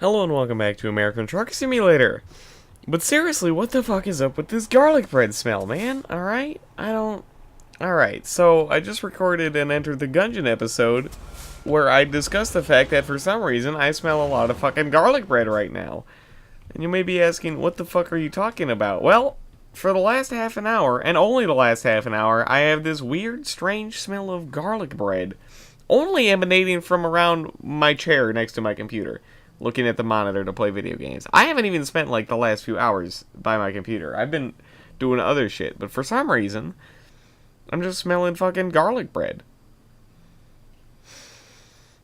Hello and welcome back to American Truck Simulator. But seriously, what the fuck is up with this garlic bread smell, man? Alright? Alright, so I just recorded an Enter the Gungeon episode where I discussed the fact that for some reason I smell a lot of fucking garlic bread right now. And you may be asking, what the fuck are you talking about? Well, for the last half an hour, and only the last half an hour, I have this weird, strange smell of garlic bread only emanating from around my chair next to my computer, looking at the monitor to play video games. I haven't even spent like the last few hours by my computer. I've been doing other shit, but for some reason, I'm just smelling fucking garlic bread.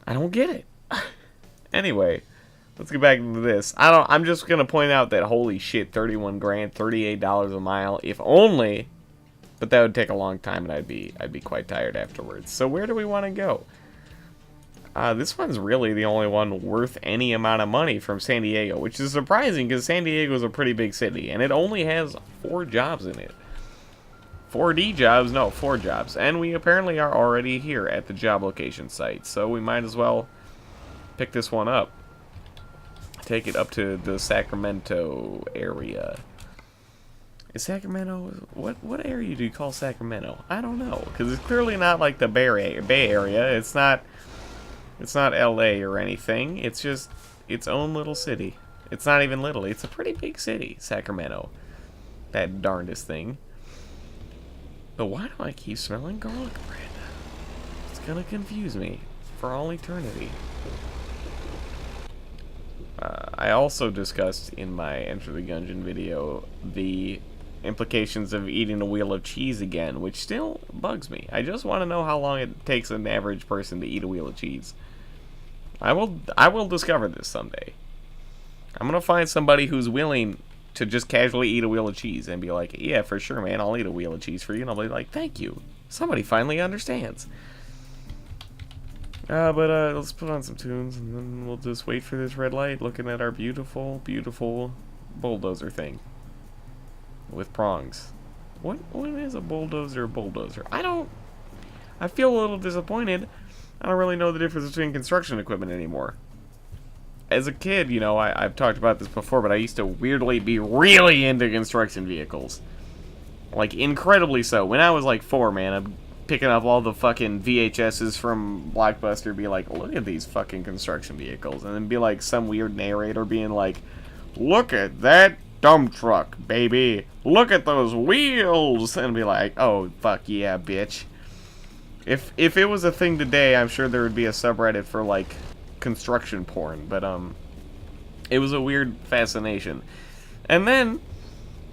I don't get it. Anyway, let's get back into this. I'm just gonna point out that holy shit, 31 grand, $38 a mile, if only. But that would take a long time, and I'd be quite tired afterwards. So where do we want to go? This one's really the only one worth any amount of money from San Diego, which is surprising because San Diego is a pretty big city, and it only has 4 jobs in it. 4D jobs? No, 4 jobs. And we apparently are already here at the job location site, so we might as well pick this one up. Take it up to the Sacramento area. Is Sacramento... What area do you call Sacramento? I don't know, because it's clearly not like the Bay Area. It's not LA or anything. It's just its own little city. It's not even little. It's a pretty big city, Sacramento. That darndest thing. But why do I keep smelling garlic bread? It's gonna confuse me for all eternity. I also discussed in my Enter the Gungeon video the implications of eating a wheel of cheese again, which still bugs me. I just want to know how long it takes an average person to eat a wheel of cheese. I will discover this someday. I'm gonna find somebody who's willing to just casually eat a wheel of cheese and be like, yeah, for sure, man, I'll eat a wheel of cheese for you. And I'll be like, thank you. Somebody finally understands. But let's put on some tunes and then we'll just wait for this red light looking at our beautiful, beautiful bulldozer thing. With prongs. What is a bulldozer? I feel a little disappointed. I don't really know the difference between construction equipment anymore. As a kid, you know, I've talked about this before, but I used to weirdly be really into construction vehicles. Like, incredibly so. When I was like 4, man, I'm picking up all the fucking VHSs from Blockbuster, be like, look at these fucking construction vehicles. And then be like some weird narrator being like, look at that dump truck, baby. Look at those wheels. And be like, oh, fuck yeah, bitch. If it was a thing today, I'm sure there would be a subreddit for, like, construction porn. But, it was a weird fascination. And then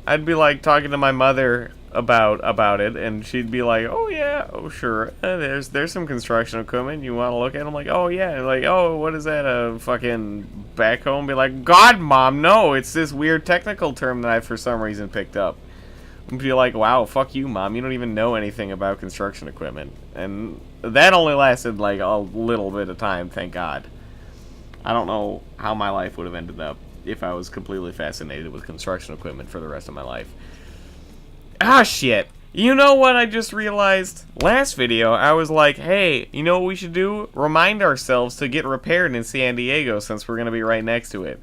I'd be, like, talking to my mother about it, and she'd be like, oh, yeah, oh, sure. There's some construction equipment you want to look at. I'm like, oh, yeah. And like, oh, what is that, a fucking backhoe? Be like, God, Mom, no. It's this weird technical term that I, for some reason, picked up. And be like, wow, fuck you, Mom. You don't even know anything about construction equipment. And that only lasted, like, a little bit of time, thank God. I don't know how my life would have ended up if I was completely fascinated with construction equipment for the rest of my life. Ah, shit. You know what I just realized? Last video, I was like, hey, you know what we should do? Remind ourselves to get repaired in San Diego since we're going to be right next to it.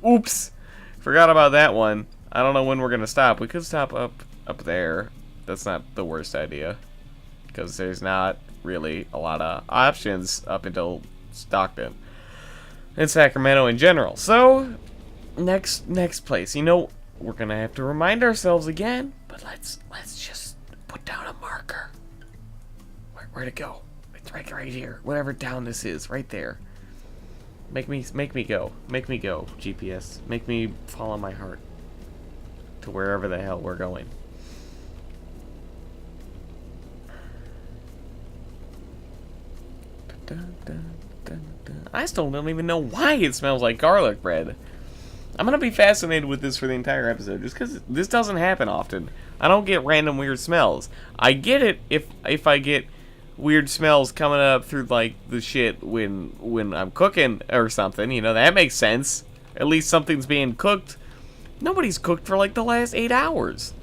Oops. Forgot about that one. I don't know when we're going to stop. We could stop up there. That's not the worst idea. Because there's not really a lot of options up until Stockton. And Sacramento in general. So, next place. You know, we're going to have to remind ourselves again. But let's just put down a marker. Where'd it go? It's right here. Whatever town this is. Right there. Make me go. Make me go, GPS. Make me follow my heart to wherever the hell we're going. I still don't even know why it smells like garlic bread. I'm gonna be fascinated with this for the entire episode, just because this doesn't happen often. I don't get random weird smells. I get it if I get weird smells coming up through like the shit when I'm cooking or something. You know, that makes sense. At least something's being cooked. Nobody's cooked for like the last 8 hours.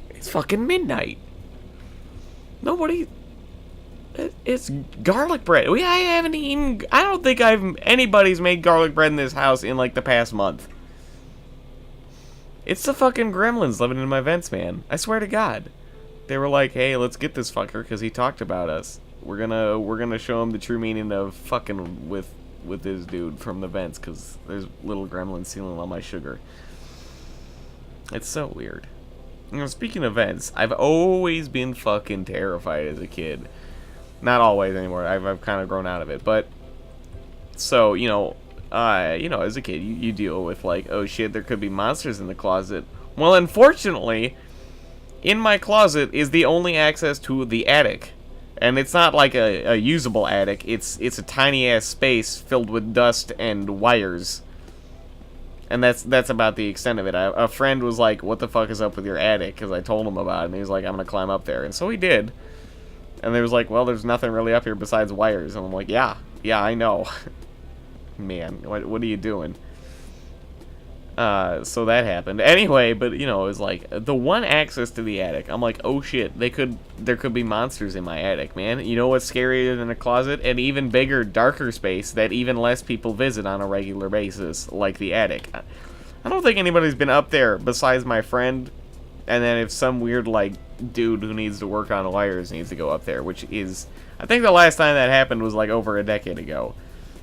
It's fucking midnight. Nobody. It's garlic bread. I haven't eaten. I don't think anybody's made garlic bread in this house in like the past month. It's the fucking gremlins living in my vents, man. I swear to God. They were like, "Hey, let's get this fucker because he talked about us. We're gonna show him the true meaning of fucking with this dude from the vents because there's little gremlins stealing all my sugar." It's so weird. You know, speaking of vents, I've always been fucking terrified as a kid. Not always anymore. I've kind of grown out of it, but so you know, as a kid, you deal with like, oh shit, there could be monsters in the closet. Well, unfortunately, in my closet is the only access to the attic, and it's not like a usable attic. It's a tiny ass space filled with dust and wires, and that's about the extent of it. A friend was like, "What the fuck is up with your attic?" Because I told him about it, and he was like, "I'm gonna climb up there," and so he did. And they was like, well, there's nothing really up here besides wires. And I'm like, yeah, I know. Man, what are you doing? So that happened. Anyway, but, you know, it was like, the one access to the attic. I'm like, oh shit, there could be monsters in my attic, man. You know what's scarier than a closet? An even bigger, darker space that even less people visit on a regular basis, like the attic. I don't think anybody's been up there besides my friend. And then if some weird, like, dude who needs to work on wires needs to go up there, which is... I think the last time that happened was, like, over a decade ago.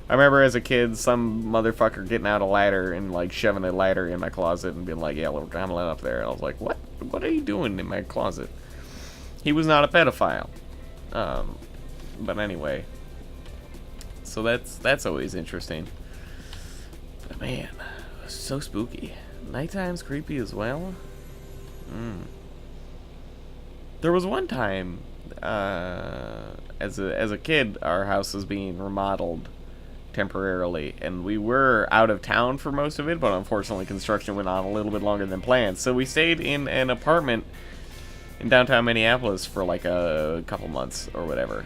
I remember as a kid, some motherfucker getting out a ladder and, like, shoving a ladder in my closet and being like, yeah, we're gonna let up there. And I was like, what? What are you doing in my closet? He was not a pedophile. But anyway. So that's always interesting. But man, so spooky. Nighttime's creepy as well. There was one time, as a kid, our house was being remodeled temporarily, and we were out of town for most of it, but unfortunately construction went on a little bit longer than planned. So we stayed in an apartment in downtown Minneapolis for like a couple months or whatever,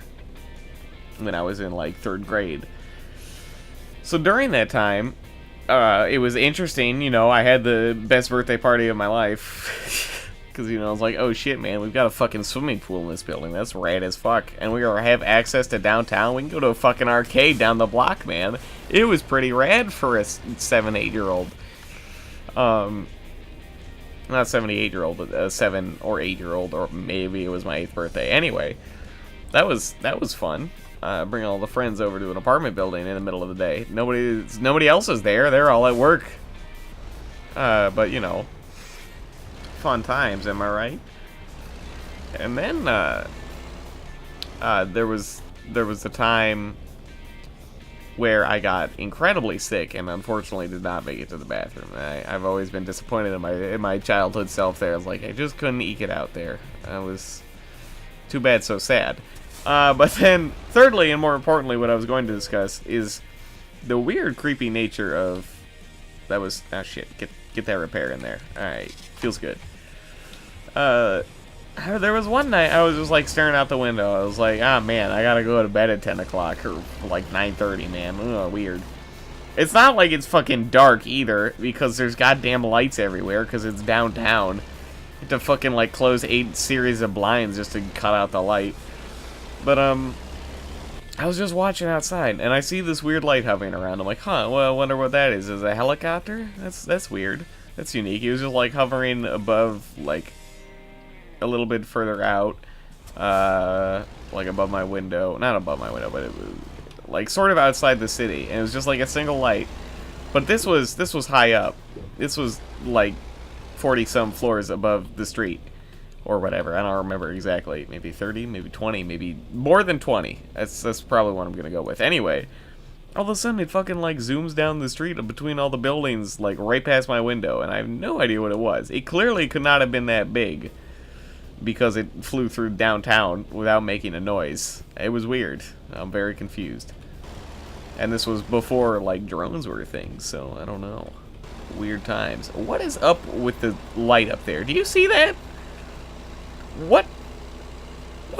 when I was in like 3rd grade. So during that time, it was interesting, you know, I had the best birthday party of my life. Because, you know, I was like, oh shit, man, we've got a fucking swimming pool in this building. That's rad as fuck. And we have access to downtown. We can go to a fucking arcade down the block, man. It was pretty rad for a 7, 8-year-old. Not 78-year-old, but a 7 or 8-year-old, or maybe it was my 8th birthday. Anyway, that was fun. Bring all the friends over to an apartment building in the middle of the day. Nobody else is there. They're all at work. But, you know, fun times, am I right? And then there was a time where I got incredibly sick and unfortunately did not make it to the bathroom. I've always been disappointed in my childhood self there. I was like, I just couldn't eke it out there. I was too bad, so sad. But then, thirdly, and more importantly, what I was going to discuss is the weird, creepy nature of... That was... Ah, shit. Get that repair in there. Alright. Feels good. There was one night I was just, like, staring out the window. I was like, ah, man, I gotta go to bed at 10 o'clock or, like, 9:30, man. Ugh, weird. It's not like it's fucking dark, either, because there's goddamn lights everywhere, because it's downtown. You have to fucking, like, close 8 series of blinds just to cut out the light. But, I was just watching outside, and I see this weird light hovering around. I'm like, huh, well, I wonder what that is. Is it a helicopter? That's weird. That's unique. He was just, like, hovering above, like, a little bit further out, like, above my window. Not above my window, but it was, like, sort of outside the city. And it was just, like, a single light. But this was high up. This was, like, 40-some floors above the street. Or whatever, I don't remember exactly. Maybe 30, maybe 20, maybe more than 20. That's probably what I'm gonna go with. Anyway, all of a sudden it fucking like zooms down the street between all the buildings, like right past my window, and I have no idea what it was. It clearly could not have been that big, because it flew through downtown without making a noise. It was weird. I'm very confused. And this was before like drones were a thing, so I don't know. Weird times. What is up with the light up there? Do you see that? What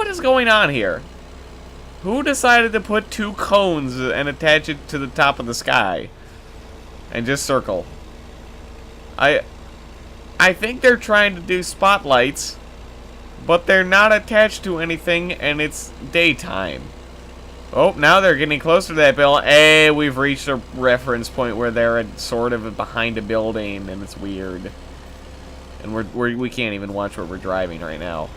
is going on here? Who decided to put 2 cones and attach it to the top of the sky? And just circle. I think they're trying to do spotlights, but they're not attached to anything, and it's daytime. Oh, now they're getting closer to that building. Hey, we've reached a reference point where they're sort of behind a building, and it's weird. And we can't even watch where we're driving right now.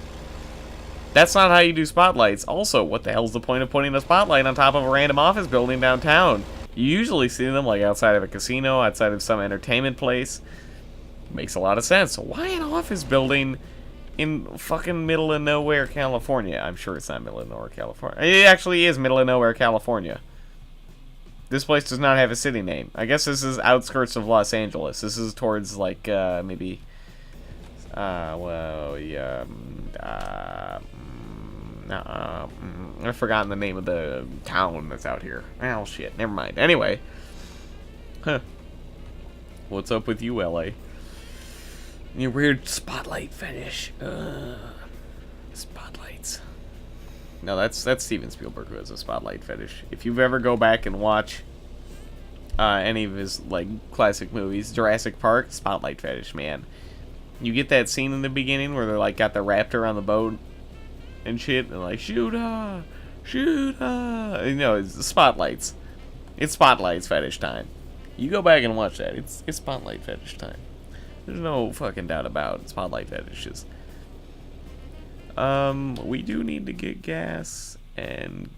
That's not how you do spotlights. Also, what the hell's the point of putting a spotlight on top of a random office building downtown? You usually see them like outside of a casino, outside of some entertainment place. Makes a lot of sense. Why an office building in fucking middle of nowhere, California? I'm sure it's not middle of nowhere, California. It actually is middle of nowhere, California. This place does not have a city name. I guess this is outskirts of Los Angeles. This is towards like maybe I've forgotten the name of the town that's out here. Oh shit, never mind. Anyway. Huh. What's up with you, LA? Your weird spotlight fetish. Spotlights. No, that's Steven Spielberg who has a spotlight fetish. If you've ever go back and watch any of his like classic movies, Jurassic Park, spotlight fetish, man. You get that scene in the beginning where they're like got the raptor on the boat and shit, and like shoot her, shoot her. You know, it's spotlights. It's spotlights fetish time. You go back and watch that. It's spotlight fetish time. There's no fucking doubt about spotlight fetishes. We do need to get gas and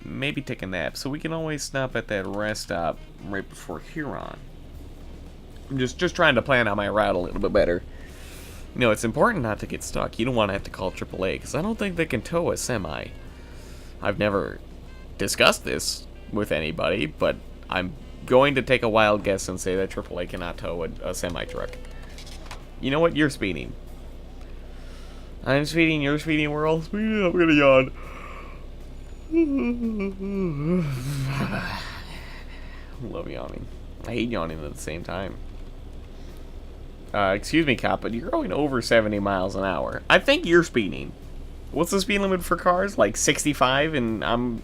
maybe take a nap, so we can always stop at that rest stop right before Huron. I'm just trying to plan out my route a little bit better. You know, it's important not to get stuck. You don't want to have to call AAA, because I don't think they can tow a semi. I've never discussed this with anybody, but I'm going to take a wild guess and say that AAA cannot tow a semi-truck. You know what? You're speeding. I'm speeding, you're speeding, we're all speeding. I'm gonna yawn. Love yawning. I hate yawning at the same time. Excuse me, cop, but you're going over 70 miles an hour. I think you're speeding. What's the speed limit for cars? Like 65, and I'm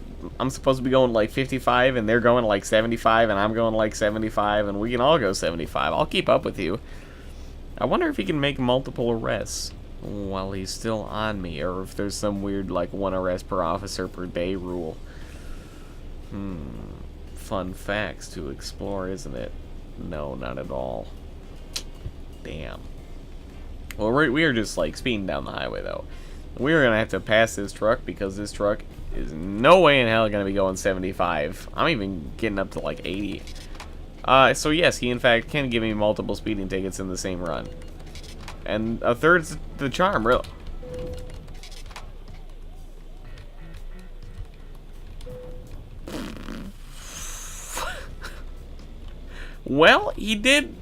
supposed to be going like 55, and they're going like 75, and I'm going like 75, and we can all go 75. I'll keep up with you. I wonder if he can make multiple arrests while he's still on me, or if there's some weird like 1 arrest per officer per day rule. Fun facts to explore, isn't it? No, not at all. Damn. Well, we are just like speeding down the highway though. We're gonna have to pass this truck because this truck is no way in hell gonna be going 75. I'm even getting up to like 80. So yes, he in fact can give me multiple speeding tickets in the same run. And a third's the charm, really. Well, he did.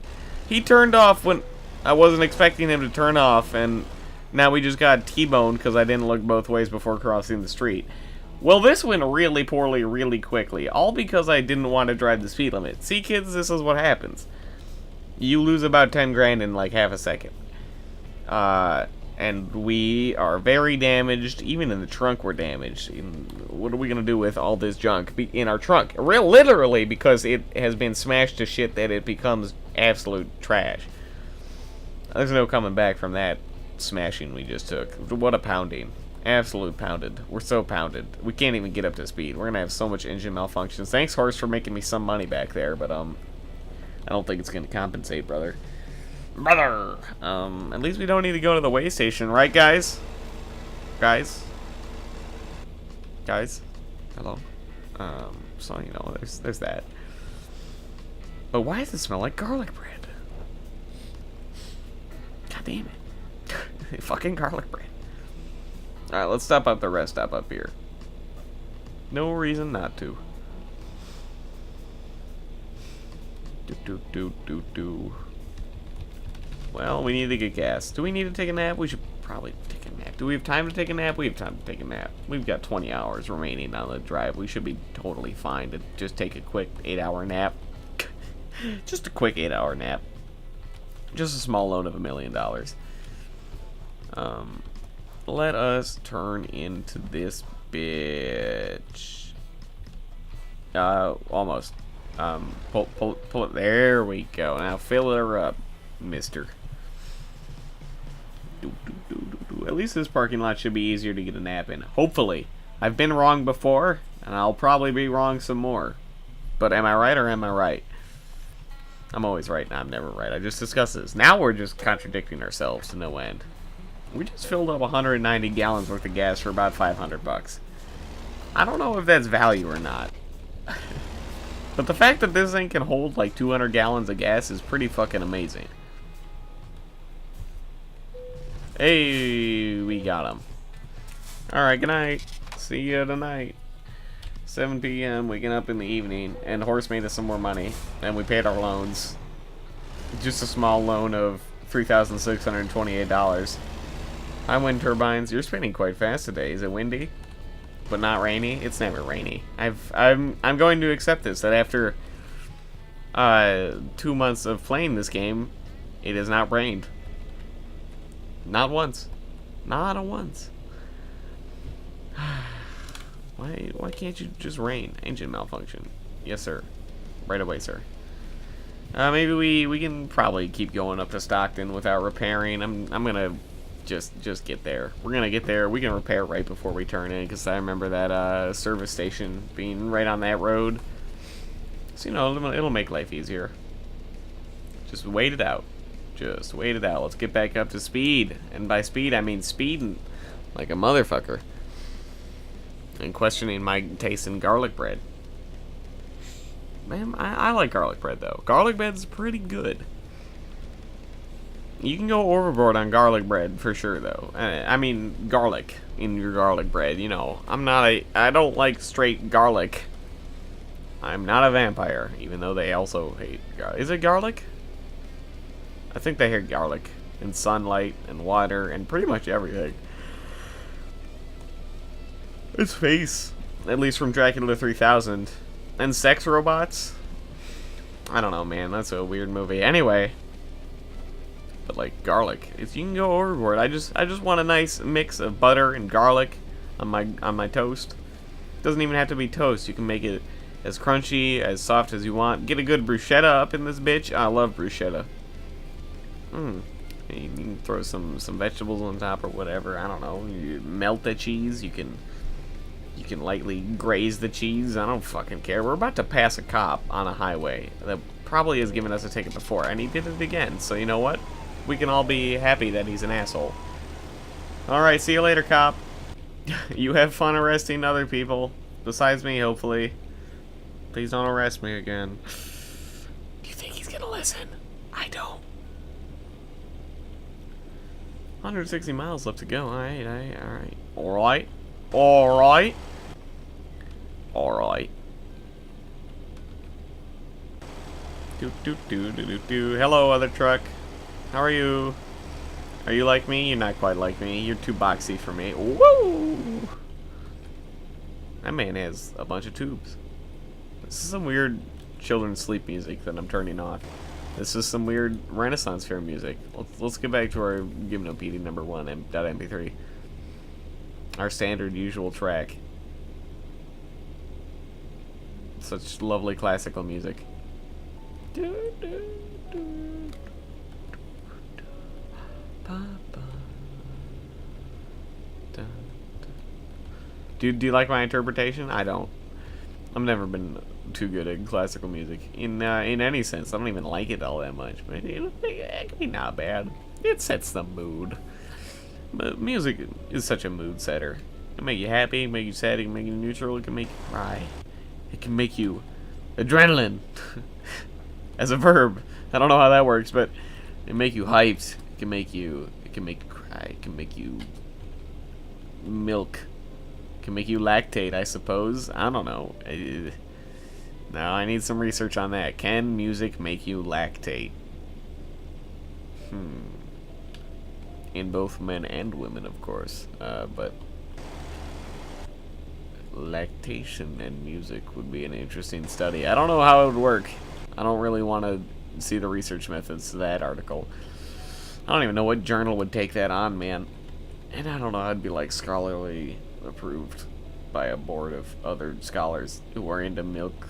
He turned off when I wasn't expecting him to turn off, and now we just got T-boned because I didn't look both ways before crossing the street. Well, this went really poorly, really quickly, all because I didn't want to drive the speed limit. See, kids, this is what happens. You lose about 10 grand in like half a second. And we are very damaged. Even in the trunk, we're damaged. What are we going to do with all this junk in our trunk? Literally, because it has been smashed to shit that it becomes absolute trash. There's no coming back from that smashing we just took. What a pounding. Absolute pounded. We're so pounded. We can't even get up to speed. We're going to have so much engine malfunctions. Thanks, Horse, for making me some money back there, but, I don't think it's going to compensate, brother. At least we don't need to go to the way station, right, guys? Guys? Hello? So, you know, there's that. But why does it smell like garlic bread? God damn it. Fucking garlic bread. Alright, let's stop at the rest stop up here. No reason not to. Well, we need to get gas. Do we need to take a nap? We should probably take a nap. Do we have time to take a nap? We have time to take a nap. We've got 20 hours remaining on the drive. We should be totally fine to just take a quick 8-hour nap. Just a quick 8-hour nap. Just a small loan of $1 million. Let us turn into this bitch. Almost. Pull it. There we go. Now fill her up, mister. at least this parking lot should be easier to get a nap in. Hopefully. I've been wrong before, and I'll probably be wrong some more. But am I right or am I right? I'm always right. No, I'm never right. I just discussed this. Now we're just contradicting ourselves to no end. We just filled up 190 gallons worth of gas for about 500 bucks. I don't know if that's value or not. But the fact that this thing can hold like 200 gallons of gas is pretty fucking amazing. Hey, we got him. Alright, good night. See you tonight. 7 p.m. waking up in the evening, and Horse made us some more money, and we paid our loans. Just a small loan of $3,628. Hi, wind turbines. You're spinning quite fast today. Is it windy? But not rainy? It's never rainy. I'm going to accept this, that after 2 months of playing this game, it has not rained. Not once. Not once. Why can't you just rain? Engine malfunction. Yes, sir. Right away, sir. Maybe we can probably keep going up to Stockton without repairing. I'm gonna just get there. We're gonna get there. We can repair right before we turn in, because I remember that service station being right on that road. So, you know, it'll make life easier. Just wait it out. Just wait it out. Let's get back up to speed. And by speed, I mean speeding like a motherfucker. And questioning my taste in garlic bread. Man, I like garlic bread, though. Garlic bread's pretty good. You can go overboard on garlic bread for sure, though. I mean, garlic in your garlic bread. You know, I don't like straight garlic. I'm not a vampire, even though they also hate garlic. Is it garlic? I think they hate garlic and sunlight and water and pretty much everything. His face, at least from Dracula 3000, and sex robots. I don't know, man. That's a weird movie. Anyway, but like garlic, if you can go overboard, I just want a nice mix of butter and garlic on my toast. Doesn't even have to be toast. You can make it as crunchy, as soft as you want. Get a good bruschetta up in this bitch. I love bruschetta. You can throw some vegetables on top or whatever. I don't know. You melt the cheese. You can lightly graze the cheese. I don't fucking care. We're about to pass a cop on a highway that probably has given us a ticket before, and he did it again. So you know what? We can all be happy that he's an asshole. Alright, see you later, cop. You have fun arresting other people. Besides me, hopefully. Please don't arrest me again. Do you think he's gonna listen? I don't. 160 miles left to go. Alright. Alright. Hello, other truck. How are you? Are you like me? You're not quite like me. You're too boxy for me. Woo! That man has a bunch of tubes. This is some weird children's sleep music that I'm turning off. This is some weird Renaissance fair music. Let's get back to our Gymnopedie number 1 .mp3. Our standard usual track. Such lovely classical music. Do you like my interpretation? I don't. I've never been too good at classical music in any sense. I don't even like it all that much, but it can be not bad. It sets the mood. But music is such a mood setter. It can make you happy, it can make you sad, it can make you neutral, it can make you cry. It can make you adrenaline as a verb. I don't know how that works, but it can make you hyped. It can make you cry. It can make you milk. It can make you lactate, I suppose. I don't know. Now I need some research on that. Can music make you lactate? In both men and women, of course. But lactation and music would be an interesting study. I don't know how it would work. I don't really want to see the research methods to that article. I don't even know what journal would take that on, man. And I don't know, I'd be like scholarly approved by a board of other scholars who are into milk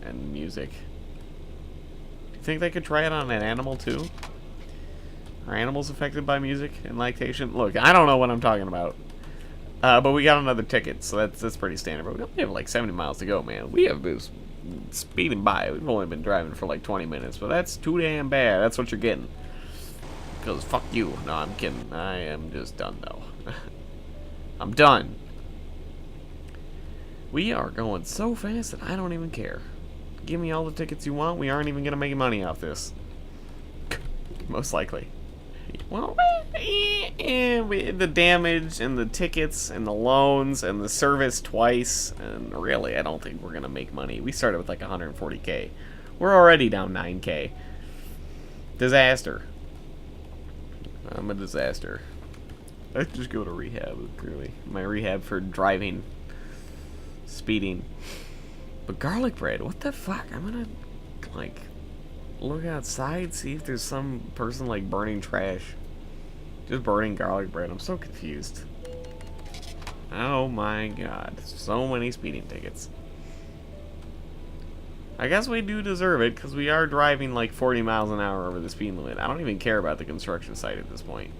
and music. Do you think they could try it on an animal too? Are animals affected by music and lactation? Look, I don't know what I'm talking about. But we got another ticket, so that's pretty standard. But we only have like 70 miles to go, man. We have this speeding by. We've only been driving for like 20 minutes, but that's too damn bad. That's what you're getting. Because fuck you. No, I'm kidding. I am just done, though. I'm done. We are going so fast that I don't even care. Give me all the tickets you want. We aren't even going to make money off this. Most likely. Well, the damage and the tickets and the loans and the service twice, and really, I don't think we're gonna make money. We started with like 140K. We're already down 9K. Disaster. I'm a disaster. I just go to rehab, really. My rehab for driving, speeding. But garlic bread, what the fuck? I'm gonna, like, look outside, see if there's some person like burning trash. Just burning garlic bread. I'm so confused. Oh my god. So many speeding tickets. I guess we do deserve it because we are driving like 40 miles an hour over the speed limit. I don't even care about the construction site at this point.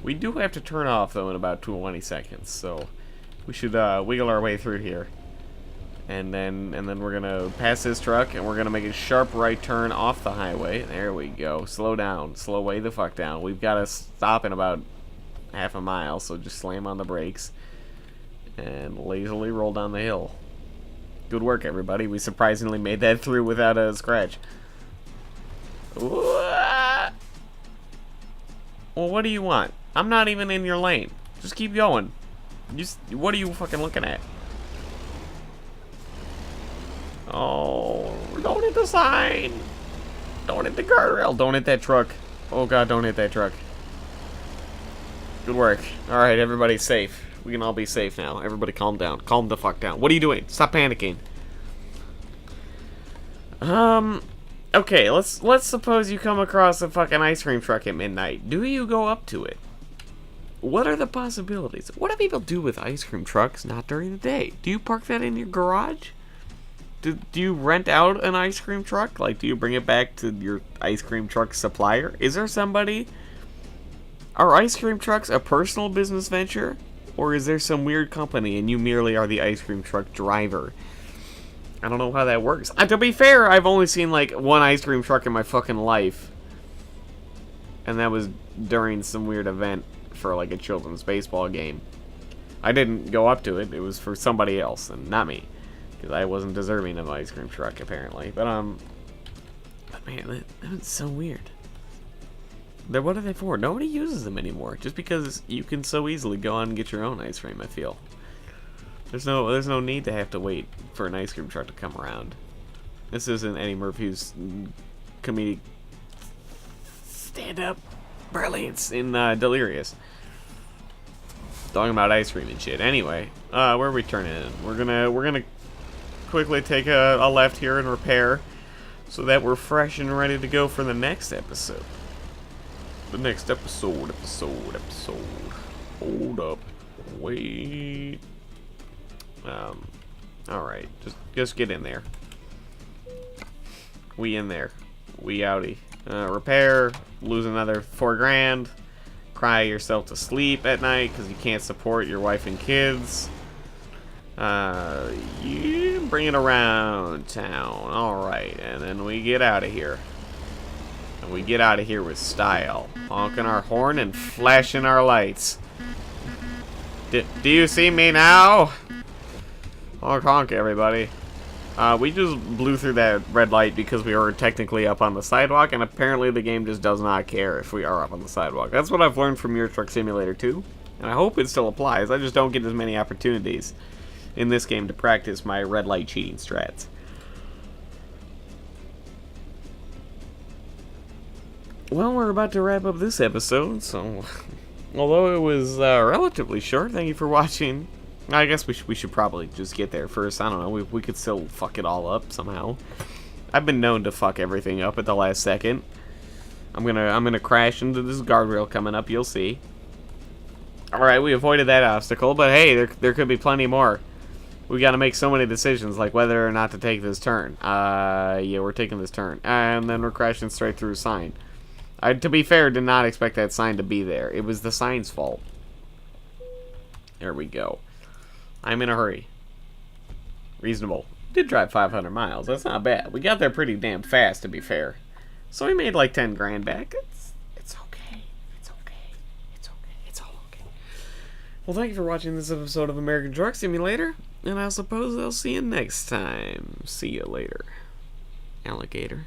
We do have to turn off though in about 20 seconds, so we should wiggle our way through here. And then we're gonna pass this truck, and we're gonna make a sharp right turn off the highway. There we go. Slow down. Slow way the fuck down. We've got to stop in about half a mile, so just slam on the brakes and lazily roll down the hill. Good work, everybody. We surprisingly made that through without a scratch. Well, what do you want? I'm not even in your lane. Just keep going. What are you fucking looking at? Oh, don't hit the sign. Don't hit the guardrail. Don't hit that truck. Oh god, don't hit that truck. Good work. Alright, everybody's safe. We can all be safe now. Everybody calm down. Calm the fuck down. What are you doing? Stop panicking. Okay, let's suppose you come across a fucking ice cream truck at midnight. Do you go up to it? What are the possibilities? What do people do with ice cream trucks not during the day? Do you park that in your garage? Do you rent out an ice cream truck? Like, do you bring it back to your ice cream truck supplier? Is there somebody... Are ice cream trucks a personal business venture? Or is there some weird company and you merely are the ice cream truck driver? I don't know how that works. To be fair, I've only seen, like, one ice cream truck in my fucking life. And that was during some weird event for, like, a children's baseball game. I didn't go up to it. It was for somebody else and not me. Because I wasn't deserving of an ice cream truck, apparently. But man, that's so weird. What are they for? Nobody uses them anymore. Just because you can so easily go on and get your own ice cream, I feel. There's no need to have to wait for an ice cream truck to come around. This isn't Eddie Murphy's comedic stand-up brilliance in Delirious. Talking about ice cream and shit. Anyway, where are we turning in? We're gonna quickly take a left here and repair so that we're fresh and ready to go for the next episode. The next episode. Hold up. Wait. Alright. Just get in there. We in there. We outie. Repair. Lose another $4,000. Cry yourself to sleep at night because you can't support your wife and kids. You bring it around town. Alright, and then we get out of here. And we get out of here with style. Honking our horn and flashing our lights. Do you see me now? Honk honk, everybody. We just blew through that red light because we were technically up on the sidewalk, and apparently the game just does not care if we are up on the sidewalk. That's what I've learned from Euro Truck Simulator 2, and I hope it still applies. I just don't get as many opportunities in this game to practice my red light cheating strats. Well, we're about to wrap up this episode, so although it was relatively short, thank you for watching. I guess we should probably just get there first. I don't know. We could still fuck it all up somehow. I've been known to fuck everything up at the last second. I'm gonna crash into this guardrail coming up. You'll see. All right, we avoided that obstacle, but hey, there could be plenty more. We got to make so many decisions, like whether or not to take this turn. Yeah, we're taking this turn, and then we're crashing straight through a sign. I, to be fair, did not expect that sign to be there. It was the sign's fault. There we go. I'm in a hurry. Reasonable. Did drive 500 miles. That's not bad. We got there pretty damn fast, to be fair. So we made like 10 grand back. It's okay. It's okay. It's okay. It's all okay. Well, thank you for watching this episode of American Truck Simulator, and I suppose I'll see you next time. See you later, alligator.